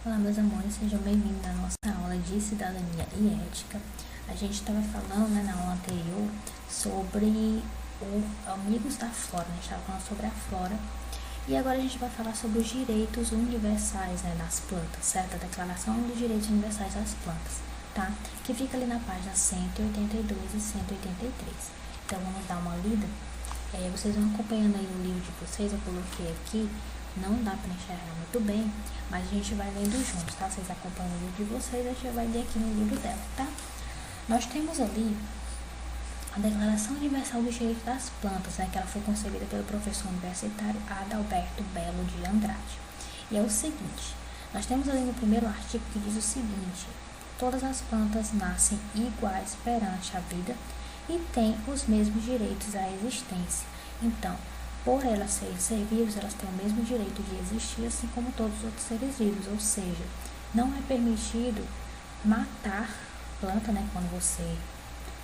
Olá, meus amores, sejam bem-vindos à nossa aula de cidadania e ética. A gente estava falando, na aula anterior sobre o Amigos da Flora, a gente estava falando sobre a flora, e agora a gente vai falar sobre os direitos universais, das plantas, certo? A Declaração dos Direitos Universais das Plantas, tá? Que fica ali na página 182 e 183. Então, vamos dar uma lida. Vocês vão acompanhando aí o livro de vocês, eu coloquei aqui. Não dá para enxergar muito bem, mas a gente vai lendo juntos, tá? Vocês acompanham o livro de vocês, a gente vai ler aqui no livro dela, tá? Nós temos ali a Declaração Universal dos Direitos das Plantas, que ela foi concebida pelo professor universitário Adalberto Belo de Andrade. E é o seguinte, nós temos ali no primeiro artigo que diz o seguinte: todas as plantas nascem iguais perante a vida e têm os mesmos direitos à existência. Então, por elas serem seres vivos, elas têm o mesmo direito de existir, assim como todos os outros seres vivos. Ou seja, não é permitido matar planta, quando você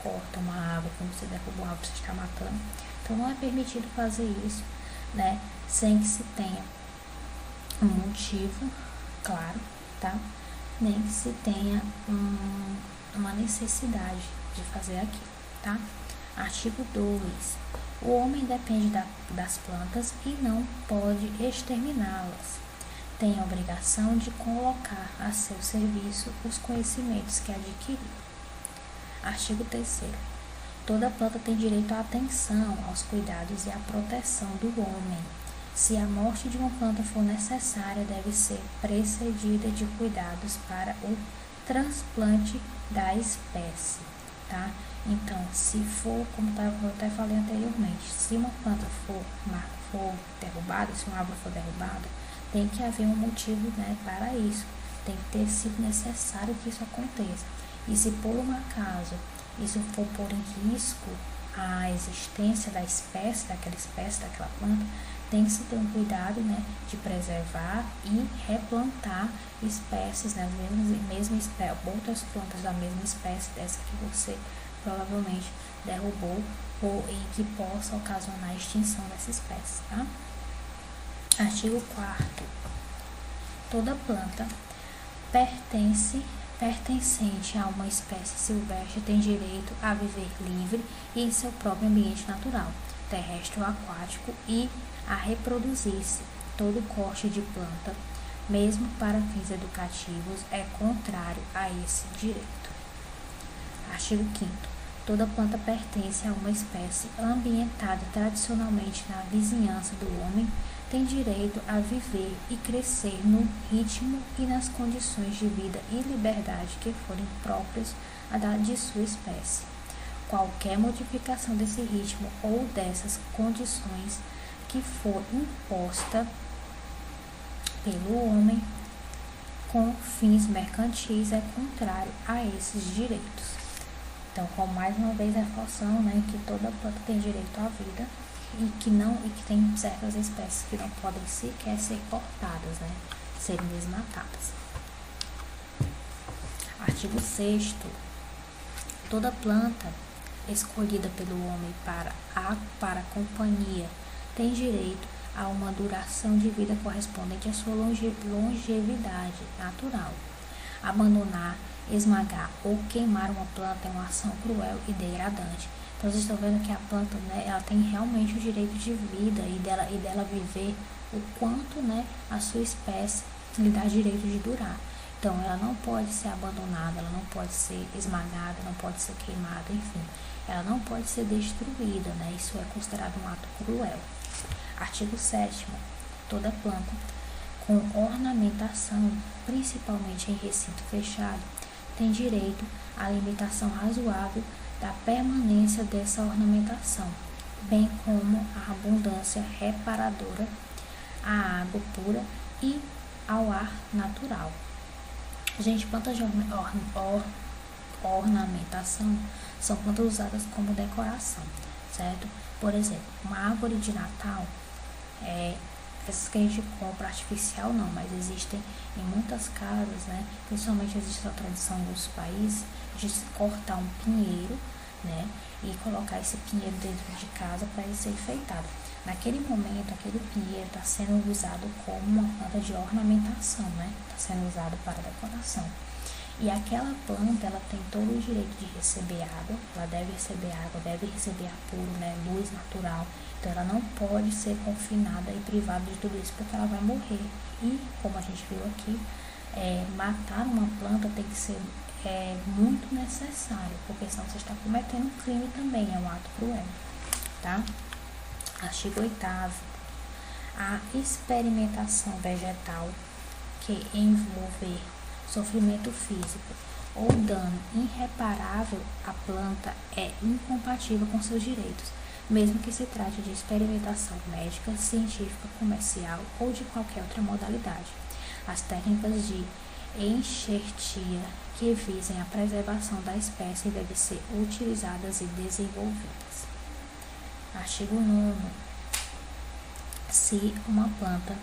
corta uma árvore, quando você derruba uma árvore, você está matando. Então, não é permitido fazer isso, sem que se tenha um motivo claro, tá? Nem que se tenha uma necessidade de fazer aquilo, tá? Artigo 2. O homem depende das plantas e não pode exterminá-las. Tem a obrigação de colocar a seu serviço os conhecimentos que adquiriu. Artigo 3. Toda planta tem direito à atenção, aos cuidados e à proteção do homem. Se a morte de uma planta for necessária, deve ser precedida de cuidados para o transplante da espécie, tá? Então, se for, como eu até falei anteriormente, se uma planta for derrubada, se uma árvore for derrubada, tem que haver um motivo, para isso. Tem que ter sido necessário que isso aconteça. E se por um acaso isso for pôr em risco a existência da espécie, daquela planta, tem que se ter um cuidado, de preservar e replantar espécies, outras plantas da mesma espécie dessa que você provavelmente derrubou e que possa ocasionar a extinção dessa espécie, tá? Artigo 4. Toda planta pertencente a uma espécie silvestre tem direito a viver livre e em seu próprio ambiente natural, terrestre ou aquático, e a reproduzir-se. Todo corte de planta, mesmo para fins educativos, é contrário a esse direito. Artigo 5º. Toda planta pertence a uma espécie ambientada tradicionalmente na vizinhança do homem, tem direito a viver e crescer no ritmo e nas condições de vida e liberdade que forem próprias de sua espécie. Qualquer modificação desse ritmo ou dessas condições que for imposta pelo homem com fins mercantis é contrário a esses direitos. Então, como mais uma vez reforçando, que toda planta tem direito à vida e que tem certas espécies que não podem sequer ser cortadas, serem desmatadas. Artigo 6º. Toda planta escolhida pelo homem para a companhia tem direito a uma duração de vida correspondente à sua longevidade natural. Abandonar, esmagar ou queimar uma planta é uma ação cruel e degradante. Então, vocês estão vendo que a planta, ela tem realmente o direito de vida e dela viver o quanto, a sua espécie lhe dá direito de durar. Então, ela não pode ser abandonada, ela não pode ser esmagada, não pode ser queimada, enfim. Ela não pode ser destruída, Isso é considerado um ato cruel. Artigo 7º. Toda planta com ornamentação, principalmente em recinto fechado, tem direito à limitação razoável da permanência dessa ornamentação, bem como à abundância reparadora, à água pura e ao ar natural. Gente, plantas de ornamentação são plantas usadas como decoração, certo? Por exemplo, uma árvore de Natal, essas que a gente compra artificial não, mas existem em muitas casas, principalmente existe a tradição em alguns países de cortar um pinheiro, e colocar esse pinheiro dentro de casa para ele ser enfeitado. Naquele momento, aquele pinheiro está sendo usado como uma planta de ornamentação, né? Está sendo usado para decoração. E aquela planta, ela tem todo o direito de receber água, ela deve receber água, deve receber apuro, né? Luz natural. Então, ela não pode ser confinada e privada de tudo isso, porque ela vai morrer. E, como a gente viu aqui, matar uma planta tem que ser muito necessário, porque senão você está cometendo um crime também, é um ato cruel, tá? Artigo 8º. A experimentação vegetal que envolver sofrimento físico ou dano irreparável à planta é incompatível com seus direitos, mesmo que se trate de experimentação médica, científica, comercial ou de qualquer outra modalidade. As técnicas de enxertia que visem a preservação da espécie devem ser utilizadas e desenvolvidas. Artigo 9º. Se uma planta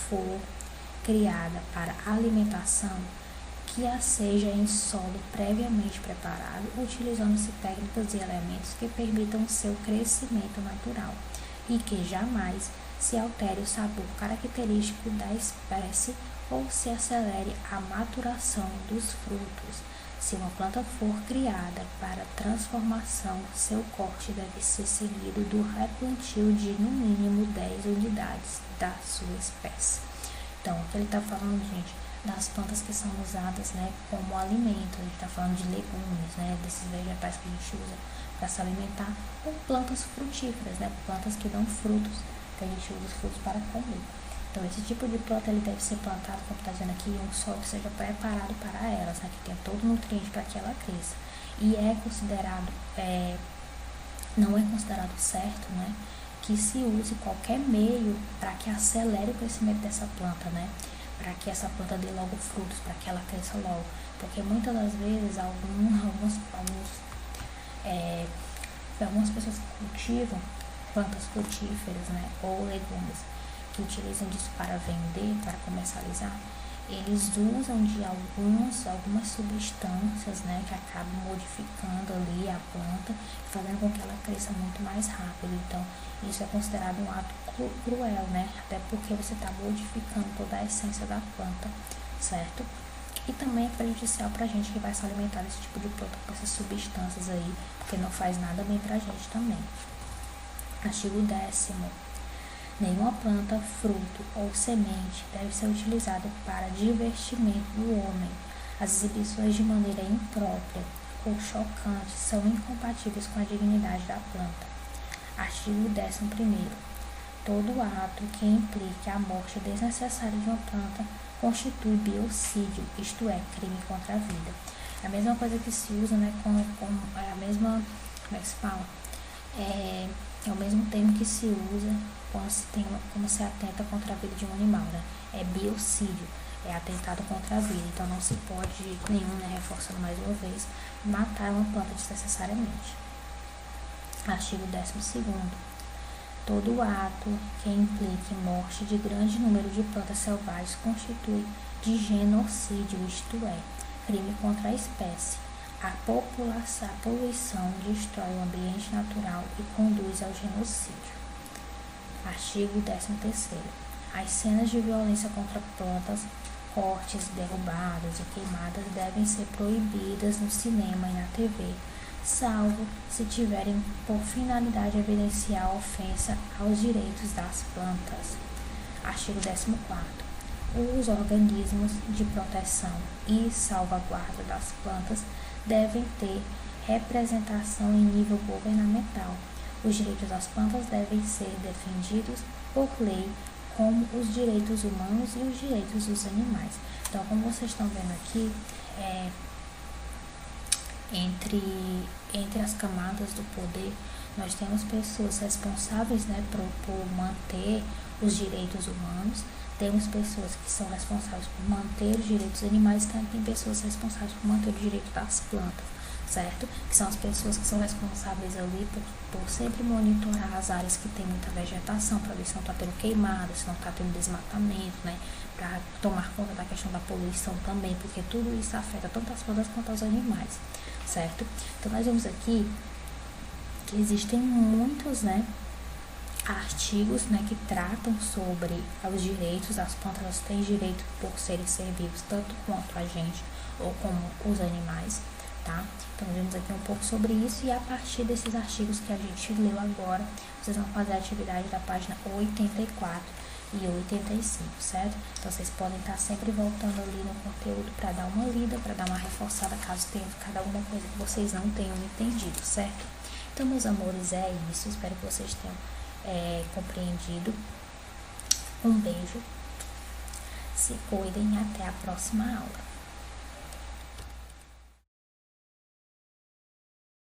for criada para alimentação, que a seja em solo previamente preparado, utilizando-se técnicas e elementos que permitam seu crescimento natural e que jamais se altere o sabor característico da espécie ou se acelere a maturação dos frutos. Se uma planta for criada para transformação, seu corte deve ser seguido do replantio de no mínimo 10 unidades da sua espécie. Então, aqui ele está falando, gente, das plantas que são usadas, né, como alimento. A gente está falando de legumes, né, desses vegetais que a gente usa para se alimentar, ou plantas frutíferas, né, plantas que dão frutos, que a gente usa os frutos para comer. Então, esse tipo de planta ele deve ser plantado, como está dizendo aqui, em um solo que seja preparado para elas, né, que tenha todo o nutriente para que ela cresça. E é considerado, não é considerado certo, né, que se use qualquer meio para que acelere o crescimento dessa planta, né, para que essa planta dê logo frutos, para que ela cresça logo. Porque muitas das vezes algumas pessoas que cultivam plantas frutíferas, né, ou legumes, que utilizam disso para vender, para comercializar, eles usam de algumas substâncias, né, que acabam modificando ali a planta, fazendo com que ela cresça muito mais rápido. Então, isso é considerado um ato cruel, né, até porque você está modificando toda a essência da planta, certo? E também é prejudicial para a gente que vai se alimentar desse tipo de planta com essas substâncias aí, porque não faz nada bem para a gente também. Artigo 10º. Nenhuma planta, fruto ou semente deve ser utilizada para divertimento do homem. As exibições de maneira imprópria ou chocante são incompatíveis com a dignidade da planta. Artigo 11º. Todo ato que implique a morte desnecessária de uma planta constitui biocídio, isto é, crime contra a vida. É a mesma coisa que se usa, né, é a mesma, como é que se fala? É o mesmo termo que se usa como se atenta contra a vida de um animal, né? É biocídio, é atentado contra a vida. Então não se pode de jeito nenhum, né, reforçando mais uma vez, matar uma planta desnecessariamente. Artigo 12º. Todo ato que implique morte de grande número de plantas selvagens constitui de genocídio, isto é, crime contra a espécie. A poluição destrói o ambiente natural e conduz ao genocídio. Artigo 13º. As cenas de violência contra plantas, cortes, derrubadas e queimadas devem ser proibidas no cinema e na TV, salvo se tiverem por finalidade evidenciar a ofensa aos direitos das plantas. Artigo 14º. Os organismos de proteção e salvaguarda das plantas devem ter representação em nível governamental. Os direitos das plantas devem ser defendidos por lei, como os direitos humanos e os direitos dos animais. Então, como vocês estão vendo aqui, entre as camadas do poder, nós temos pessoas responsáveis, né, por manter os direitos humanos, temos pessoas que são responsáveis por manter os direitos dos animais, e tem pessoas responsáveis por manter o direito das plantas, certo? Que são as pessoas que são responsáveis ali por sempre monitorar as áreas que tem muita vegetação, para ver se não está tendo queimada, se não está tendo desmatamento, né? Para tomar conta da questão da poluição também, porque tudo isso afeta tanto as plantas quanto os animais, certo? Então, nós vemos aqui que existem muitos, né, artigos, né, que tratam sobre os direitos. As plantas, elas têm direito por serem ser vivos, tanto quanto a gente ou como os animais, tá? Então, vimos aqui um pouco sobre isso, e a partir desses artigos que a gente leu agora, vocês vão fazer a atividade da página 84 e 85, certo? Então, vocês podem estar sempre voltando ali no conteúdo para dar uma lida, para dar uma reforçada, caso tenha ficado alguma coisa que vocês não tenham entendido, certo? Então, meus amores, é isso. Espero que vocês tenham compreendido. Um beijo, se cuidem e até a próxima aula.